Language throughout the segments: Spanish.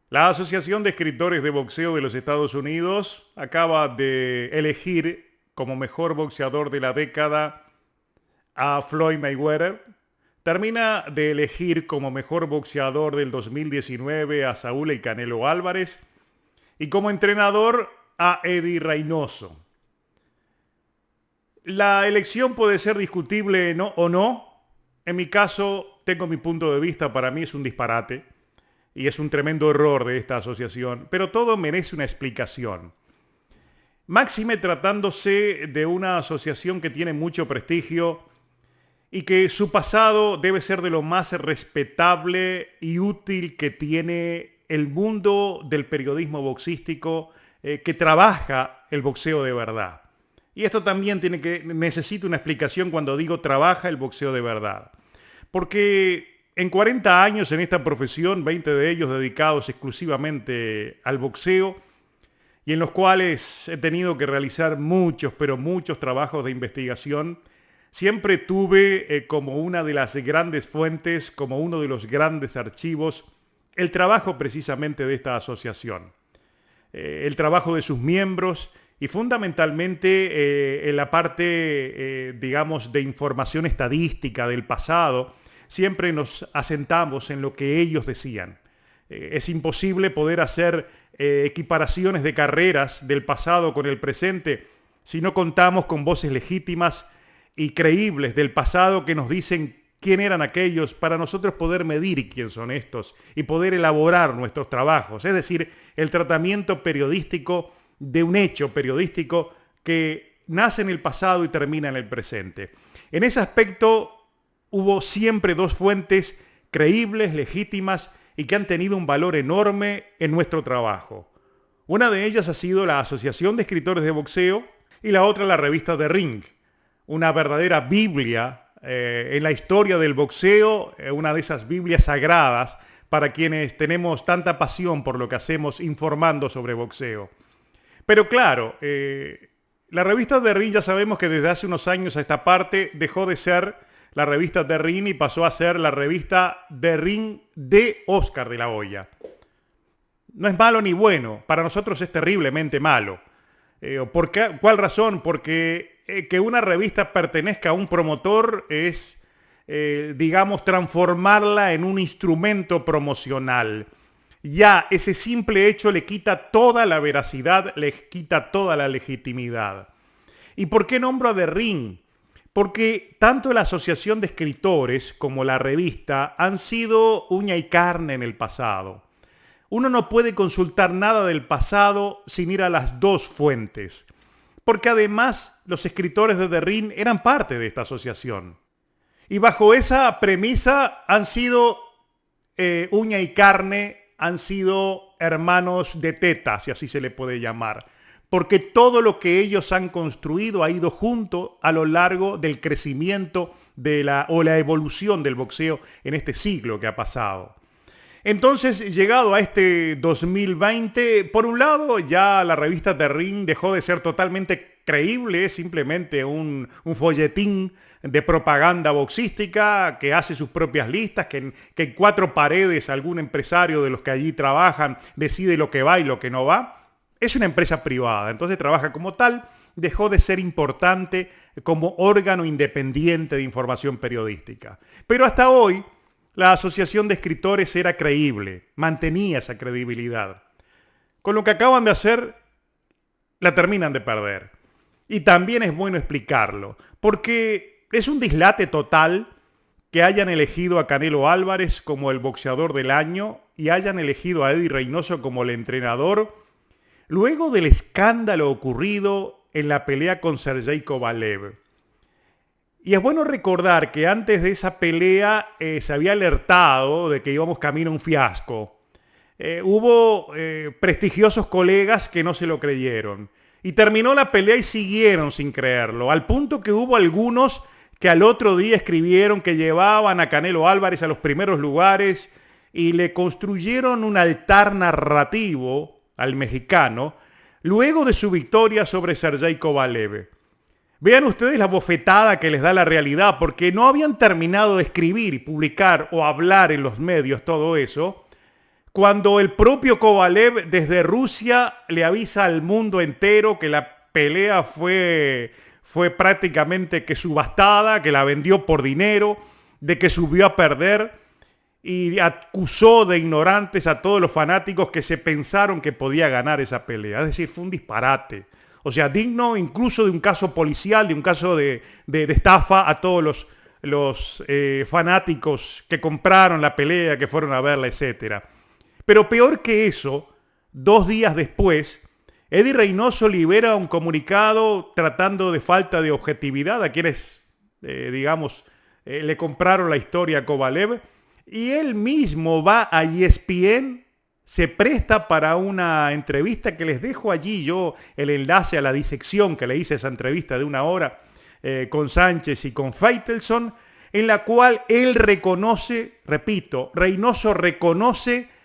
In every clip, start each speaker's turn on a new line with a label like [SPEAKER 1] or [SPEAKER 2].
[SPEAKER 1] La Asociación de Escritores de Boxeo de los Estados Unidos acaba de elegir como mejor boxeador de la década a Floyd Mayweather. Termina de elegir como mejor boxeador del 2019 a Saúl El Canelo Álvarez y como entrenador a Eddie Reynoso. La elección puede ser discutible o no. En mi caso, tengo mi punto de vista, para mí es un disparate y es un tremendo error de esta asociación, pero todo merece una explicación. Máxime tratándose de una asociación que tiene mucho prestigio y que su pasado debe ser de lo más respetable y útil que tiene el mundo del periodismo boxístico que trabaja el boxeo de verdad. Y esto también necesita una explicación cuando digo trabaja el boxeo de verdad. Porque en 40 años en esta profesión, 20 de ellos dedicados exclusivamente al boxeo, y en los cuales he tenido que realizar muchos, pero muchos trabajos de investigación, siempre tuve como una de las grandes fuentes, como uno de los grandes archivos, el trabajo precisamente de esta asociación. El trabajo de sus miembros y fundamentalmente en la parte, digamos, de información estadística del pasado, siempre nos asentamos en lo que ellos decían. Es imposible poder hacer equiparaciones de carreras del pasado con el presente si no contamos con voces legítimas y creíbles del pasado que nos dicen quién eran aquellos para nosotros poder medir quién son estos y poder elaborar nuestros trabajos. Es decir, el tratamiento periodístico de un hecho periodístico que nace en el pasado y termina en el presente. En ese aspecto hubo siempre dos fuentes creíbles, legítimas y que han tenido un valor enorme en nuestro trabajo. Una de ellas ha sido la Asociación de Escritores de Boxeo y la otra la revista The Ring, una verdadera Biblia en la historia del boxeo, una de esas Biblias sagradas para quienes tenemos tanta pasión por lo que hacemos informando sobre boxeo. Pero claro, la revista The Ring ya sabemos que desde hace unos años a esta parte dejó de ser la revista The Ring y pasó a ser la revista The Ring de Oscar de la Hoya. No es malo ni bueno, para nosotros es terriblemente malo. ¿Por qué? ¿Cuál razón? Porque que una revista pertenezca a un promotor es, digamos, transformarla en un instrumento promocional. Ya ese simple hecho le quita toda la veracidad, le quita toda la legitimidad. ¿Y por qué nombro a The Ring? Porque tanto la Asociación de Escritores como la revista han sido uña y carne en el pasado. Uno no puede consultar nada del pasado sin ir a las dos fuentes, porque además los escritores de The Ring eran parte de esta asociación. Y bajo esa premisa han sido uña y carne, han sido hermanos de teta, si así se le puede llamar. Porque todo lo que ellos han construido ha ido junto a lo largo del crecimiento o la evolución del boxeo en este siglo que ha pasado. Entonces, llegado a este 2020, por un lado, ya la revista The Ring dejó de ser totalmente creíble, es simplemente un folletín de propaganda boxística que hace sus propias listas, que en cuatro paredes algún empresario de los que allí trabajan decide lo que va y lo que no va. Es una empresa privada, entonces trabaja como tal, dejó de ser importante como órgano independiente de información periodística. Pero hasta hoy, la Asociación de Escritores era creíble, mantenía esa credibilidad. Con lo que acaban de hacer, la terminan de perder. Y también es bueno explicarlo, porque es un dislate total que hayan elegido a Canelo Álvarez como el boxeador del año y hayan elegido a Eddie Reynoso como el entrenador, luego del escándalo ocurrido en la pelea con Sergey Kovalev. Y es bueno recordar que antes de esa pelea se había alertado de que íbamos camino a un fiasco. Hubo prestigiosos colegas que no se lo creyeron. Y terminó la pelea y siguieron sin creerlo. Al punto que hubo algunos que al otro día escribieron que llevaban a Canelo Álvarez a los primeros lugares y le construyeron un altar narrativo al mexicano luego de su victoria sobre Sergey Kovalev. Vean ustedes la bofetada que les da la realidad, porque no habían terminado de escribir y publicar o hablar en los medios todo eso, cuando el propio Kovalev desde Rusia le avisa al mundo entero que la pelea fue prácticamente que subastada, que la vendió por dinero, de que subió a perder, y acusó de ignorantes a todos los fanáticos que se pensaron que podía ganar esa pelea. Es decir, fue un disparate. O sea, digno incluso de un caso policial, de un caso de estafa a todos los fanáticos que compraron la pelea, que fueron a verla, etc. Pero peor que eso, 2 días después, Eddie Reynoso libera un comunicado tratando de falta de objetividad a quienes, le compraron la historia a Kovalev, y él mismo va a ESPN, se presta para una entrevista que les dejo allí yo el enlace a la disección que le hice esa entrevista de 1 hora con Sánchez y con Faitelson, en la cual él reconoce, repito, Reynoso reconoce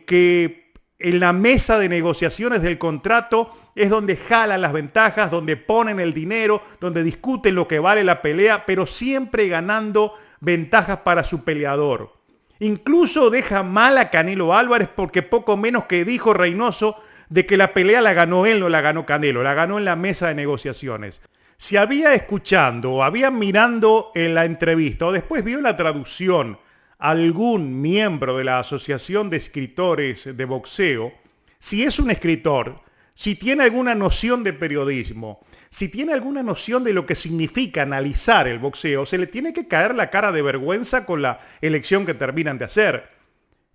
[SPEAKER 1] que en la mesa de negociaciones del contrato es donde jalan las ventajas, donde ponen el dinero, donde discuten lo que vale la pelea, pero siempre ganando ventajas para su peleador. Incluso deja mal a Canelo Álvarez porque poco menos que dijo Reynoso de que la pelea la ganó él, no la ganó Canelo, la ganó en la mesa de negociaciones. Si había escuchando o había mirando en la entrevista o después vio la traducción algún miembro de la Asociación de Escritores de Boxeo, si es un escritor, si tiene alguna noción de periodismo, si tiene alguna noción de lo que significa analizar el boxeo, se le tiene que caer la cara de vergüenza con la elección que terminan de hacer.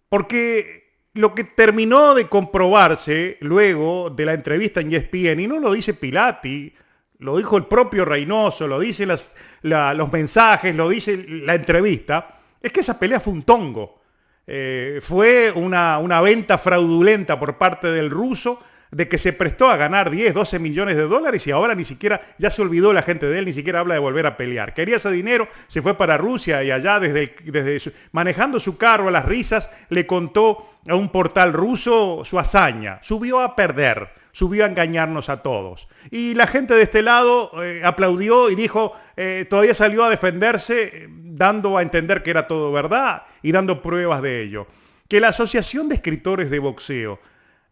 [SPEAKER 1] Porque lo que terminó de comprobarse luego de la entrevista en ESPN, y no lo dice Pilati, lo dijo el propio Reynoso, lo dicen los mensajes, lo dice la entrevista, es que esa pelea fue un tongo. Fue una venta fraudulenta por parte del ruso, de que se prestó a ganar 10, 12 millones de dólares y ahora ni siquiera, ya se olvidó la gente de él, ni siquiera habla de volver a pelear. Quería ese dinero, se fue para Rusia y allá manejando su carro a las risas, le contó a un portal ruso su hazaña. Subió a perder, subió a engañarnos a todos. Y la gente de este lado aplaudió y dijo, todavía salió a defenderse, dando a entender que era todo verdad y dando pruebas de ello. Que la Asociación de Escritores de Boxeo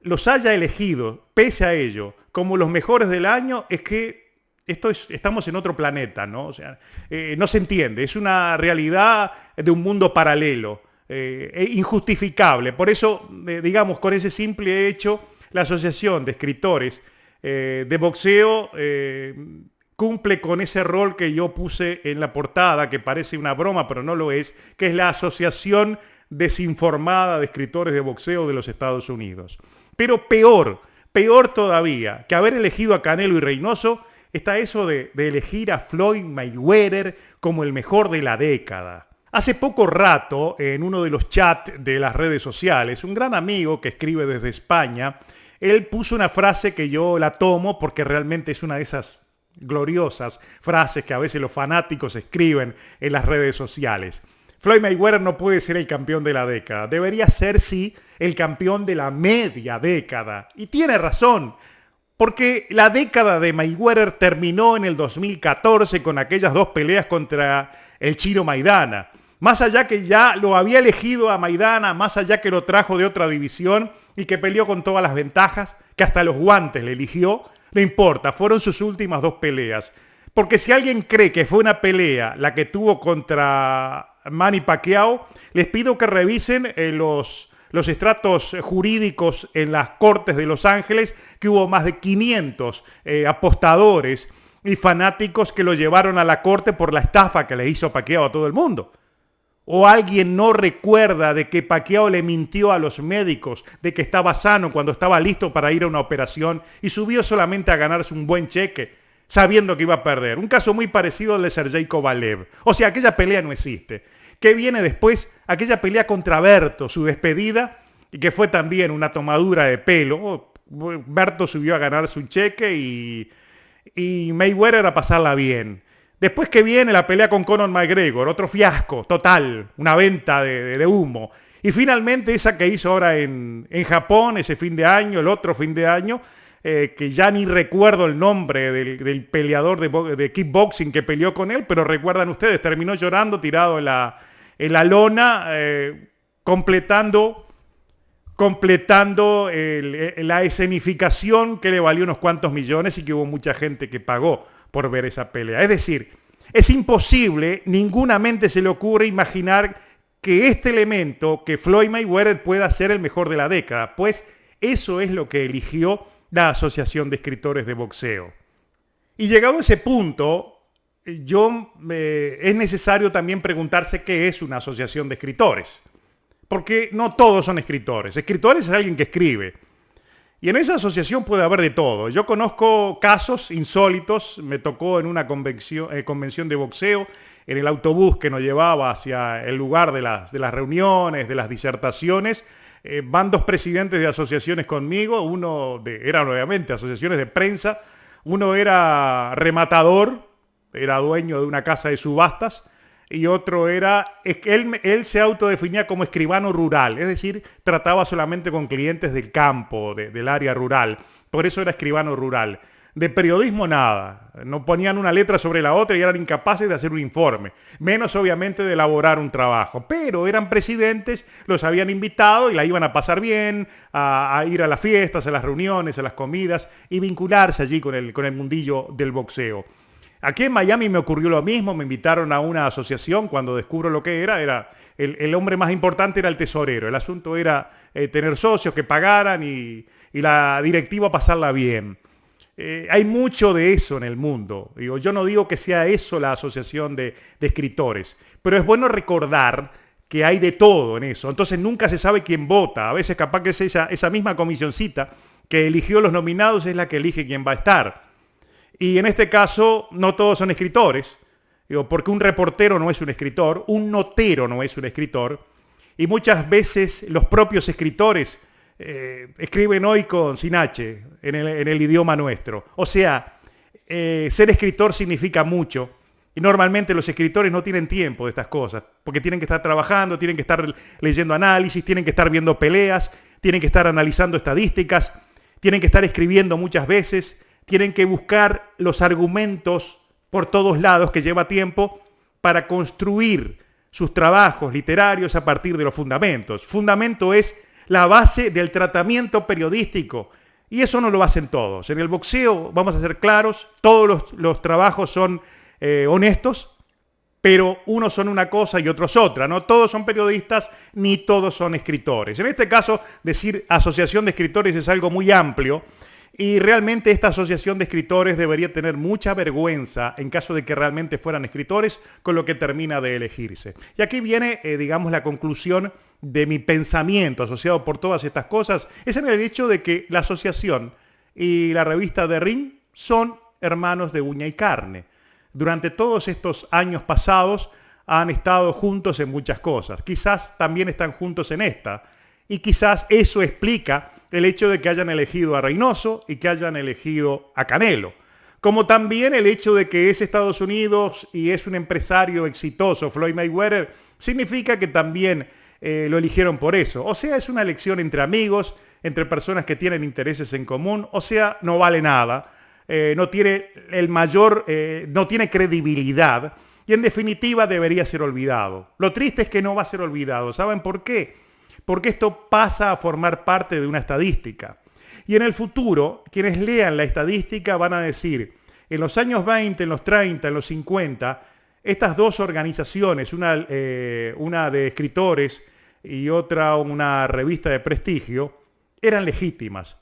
[SPEAKER 1] los haya elegido, pese a ello, como los mejores del año, es que estamos en otro planeta, ¿no? O sea, no se entiende, es una realidad de un mundo paralelo, injustificable. Por eso, con ese simple hecho, la Asociación de Escritores de Boxeo cumple con ese rol que yo puse en la portada, que parece una broma, pero no lo es, que es la Asociación Desinformada de Escritores de Boxeo de los Estados Unidos. Pero peor todavía que haber elegido a Canelo y Reynoso, está eso de elegir a Floyd Mayweather como el mejor de la década. Hace poco rato, en uno de los chats de las redes sociales, un gran amigo que escribe desde España, él puso una frase que yo la tomo porque realmente es una de esas gloriosas frases que a veces los fanáticos escriben en las redes sociales. Floyd Mayweather no puede ser el campeón de la década. Debería ser, sí, el campeón de la media década. Y tiene razón, porque la década de Mayweather terminó en el 2014 con aquellas 2 peleas contra el chino Maidana. Más allá que ya lo había elegido a Maidana, más allá que lo trajo de otra división y que peleó con todas las ventajas, que hasta los guantes le eligió, no importa, fueron sus últimas 2 peleas. Porque si alguien cree que fue una pelea la que tuvo contra Manny Pacquiao, les pido que revisen los estratos jurídicos en las cortes de Los Ángeles, que hubo más de 500 apostadores y fanáticos que lo llevaron a la corte por la estafa que le hizo Pacquiao a todo el mundo. ¿O alguien no recuerda de que Pacquiao le mintió a los médicos de que estaba sano cuando estaba listo para ir a una operación y subió solamente a ganarse un buen cheque, sabiendo que iba a perder? Un caso muy parecido al de Sergey Kovalev. O sea, aquella pelea no existe. ¿Qué viene después? Aquella pelea contra Berto, su despedida, y que fue también una tomadura de pelo. Berto subió a ganarse un cheque y Mayweather a pasarla bien. Después que viene la pelea con Conor McGregor, otro fiasco total, una venta de humo. Y finalmente esa que hizo ahora en Japón, ese fin de año, el otro fin de año, que ya ni recuerdo el nombre del peleador de kickboxing que peleó con él, pero recuerdan ustedes, terminó llorando tirado en la lona, completando completando la escenificación que le valió unos cuantos millones y que hubo mucha gente que pagó por ver esa pelea. Es decir, es imposible, ninguna mente se le ocurre imaginar que este elemento, que Floyd Mayweather pueda ser el mejor de la década, pues eso es lo que eligió la Asociación de Escritores de Boxeo. Y llegado a ese punto, es necesario también preguntarse qué es una asociación de escritores. Porque no todos son escritores. Escritores es alguien que escribe. Y en esa asociación puede haber de todo. Yo conozco casos insólitos. Me tocó en una convención de boxeo, en el autobús que nos llevaba hacia el lugar de las reuniones, de las disertaciones. Van dos presidentes de asociaciones conmigo. Eran obviamente asociaciones de prensa. Uno era rematador, era dueño de una casa de subastas. Y otro él se autodefinía como escribano rural, es decir, trataba solamente con clientes del campo, del área rural. Por eso era escribano rural. De periodismo nada, no ponían una letra sobre la otra y eran incapaces de hacer un informe, menos obviamente de elaborar un trabajo. Pero eran presidentes, los habían invitado y la iban a pasar bien, a ir a las fiestas, a las reuniones, a las comidas y vincularse allí con el mundillo del boxeo. Aquí en Miami me ocurrió lo mismo, me invitaron a una asociación, cuando descubro lo que era el hombre más importante era el tesorero. El asunto era tener socios que pagaran y la directiva pasarla bien. Hay mucho de eso en el mundo. Yo no digo que sea eso la asociación de escritores, pero es bueno recordar que hay de todo en eso. Entonces nunca se sabe quién vota. A veces capaz que es esa misma comisioncita que eligió los nominados es la que elige quién va a estar. Y en este caso no todos son escritores, porque un reportero no es un escritor, un notero no es un escritor, y muchas veces los propios escritores escriben hoy sin H en el idioma nuestro. O sea, ser escritor significa mucho, y normalmente los escritores no tienen tiempo de estas cosas, porque tienen que estar trabajando, tienen que estar leyendo análisis, tienen que estar viendo peleas, tienen que estar analizando estadísticas, tienen que estar escribiendo muchas veces, tienen que buscar los argumentos por todos lados, que lleva tiempo, para construir sus trabajos literarios a partir de los fundamentos. Fundamento es la base del tratamiento periodístico, y eso no lo hacen todos. En el boxeo, vamos a ser claros, todos los trabajos son honestos, pero unos son una cosa y otros otra. No todos son periodistas, ni todos son escritores. En este caso, decir asociación de escritores es algo muy amplio, y realmente esta asociación de escritores debería tener mucha vergüenza en caso de que realmente fueran escritores con lo que termina de elegirse. Y aquí viene, digamos, la conclusión de mi pensamiento asociado por todas estas cosas. Es en el hecho de que la asociación y la revista de Ring son hermanos de uña y carne. Durante todos estos años pasados han estado juntos en muchas cosas. Quizás también están juntos en esta. Y quizás eso explica el hecho de que hayan elegido a Reynoso y que hayan elegido a Canelo. Como también el hecho de que es Estados Unidos y es un empresario exitoso, Floyd Mayweather, significa que también lo eligieron por eso. O sea, es una elección entre amigos, entre personas que tienen intereses en común. O sea, no vale nada, no tiene no tiene credibilidad y en definitiva debería ser olvidado. Lo triste es que no va a ser olvidado. ¿Saben por qué? Porque esto pasa a formar parte de una estadística. Y en el futuro, quienes lean la estadística van a decir, en los años 20, en los 30, en los 50, estas dos organizaciones, una de escritores y otra una revista de prestigio, eran legítimas.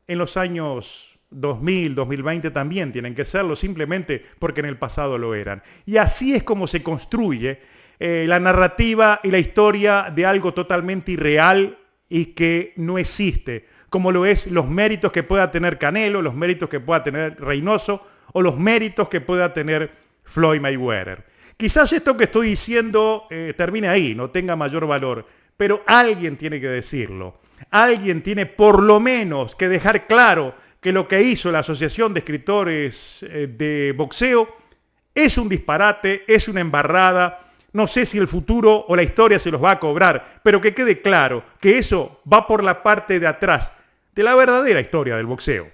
[SPEAKER 1] En los años 2000, 2020 también tienen que serlo, simplemente porque en el pasado lo eran. Y así es como se construye la narrativa y la historia de algo totalmente irreal y que no existe, como lo es los méritos que pueda tener Canelo, los méritos que pueda tener Reynoso o los méritos que pueda tener Floyd Mayweather. Quizás esto que estoy diciendo termine ahí, no tenga mayor valor, pero alguien tiene que decirlo. Alguien tiene por lo menos que dejar claro que lo que hizo la Asociación de Escritores de Boxeo es un disparate, es una embarrada. No sé si el futuro o la historia se los va a cobrar, pero que quede claro que eso va por la parte de atrás de la verdadera historia del boxeo.